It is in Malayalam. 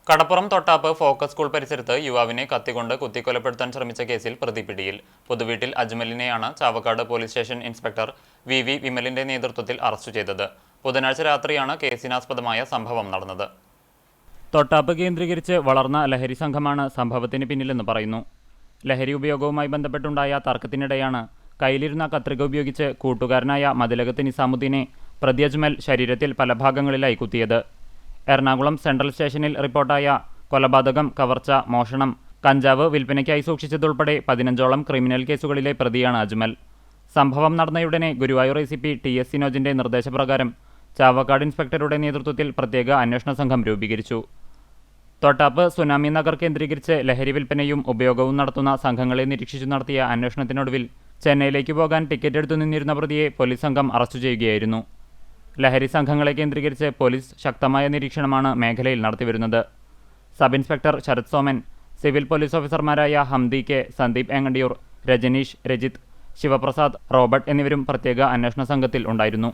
കടപ്പുറം തൊട്ടാപ്പ് ഫോക്കസ് സ്കൂൾ പരിസരത്ത് യുവാവിനെ കത്തികൊണ്ട് കുത്തിക്കൊലപ്പെടുത്താൻ ശ്രമിച്ച കേസിൽ പ്രതി പിടിയിൽ. പുതുവീട്ടിൽ അജ്മലിനെയാണ് Chavakkad police station inspector V വിമലിന്റെ നേതൃത്വത്തിൽ അറസ്റ്റ് ചെയ്തത്. ബുധനാഴ്ച രാത്രിയാണ് കേസിനാസ്പദമായ സംഭവം നടന്നത്. തൊട്ടാപ്പ് കേന്ദ്രീകരിച്ച് വളർന്ന ലഹരി സംഘമാണ് സംഭവത്തിന് പിന്നിലെന്ന് പറയുന്നു. ലഹരി ഉപയോഗവുമായി ബന്ധപ്പെട്ടുണ്ടായ തർക്കത്തിനിടെയാണ് കയ്യിലിരുന്ന കത്രിക ഉപയോഗിച്ച് കൂട്ടുകാരനായ മതിലകത്ത് നിസാമുദ്ദീനെ പ്രതി അജ്മൽ ശരീരത്തിൽ പല ഭാഗങ്ങളിലായി കുത്തിയത്. എറണാകുളം സെൻട്രൽ സ്റ്റേഷനിൽ റിപ്പോർട്ടായ കൊലപാതകം, കവർച്ച, മോഷണം, കഞ്ചാവ് വിൽപ്പനയ്ക്കായി സൂക്ഷിച്ചതുൾപ്പെടെ 15ഓളം ക്രിമിനൽ കേസുകളിലെ പ്രതിയാണ് അജ്മൽ. സംഭവം നടന്നയുടനെ ഗുരുവായൂർ ACP TS സിനോജിന്റെ നിർദ്ദേശപ്രകാരം ചാവക്കാട് ഇൻസ്പെക്ടറുടെ നേതൃത്വത്തിൽ പ്രത്യേക അന്വേഷണ സംഘം രൂപീകരിച്ചു. തൊട്ടാപ്പ് സുനാമി നഗർ കേന്ദ്രീകരിച്ച് ലഹരി വിൽപ്പനയും ഉപയോഗവും നടത്തുന്ന സംഘങ്ങളെ നിരീക്ഷിച്ചു നടത്തിയ അന്വേഷണത്തിനൊടുവിൽ ചെന്നൈയിലേക്ക് പോകാൻ ടിക്കറ്റ് എടുത്തു നിന്നിരുന്ന പ്രതിയെ പോലീസ് സംഘം അറസ്റ്റ് ചെയ്യുകയായിരുന്നു. ലഹരി സംഘങ്ങളെ കേന്ദ്രീകരിച്ച് പോലീസ് ശക്തമായ നിരീക്ഷണമാണ് മേഖലയിൽ നടത്തിവരുന്നത്. Sub inspector Sarath Soman, civil police ഓഫീസർമാരായ ഹംദി കെ, സന്ദീപ് ഏങ്ങണ്ടിയൂർ, രജനീഷ്, രജിത്, ശിവപ്രസാദ്, റോബർട്ട് എന്നിവരും പ്രത്യേക അന്വേഷണ സംഘത്തിൽ ഉണ്ടായിരുന്നു.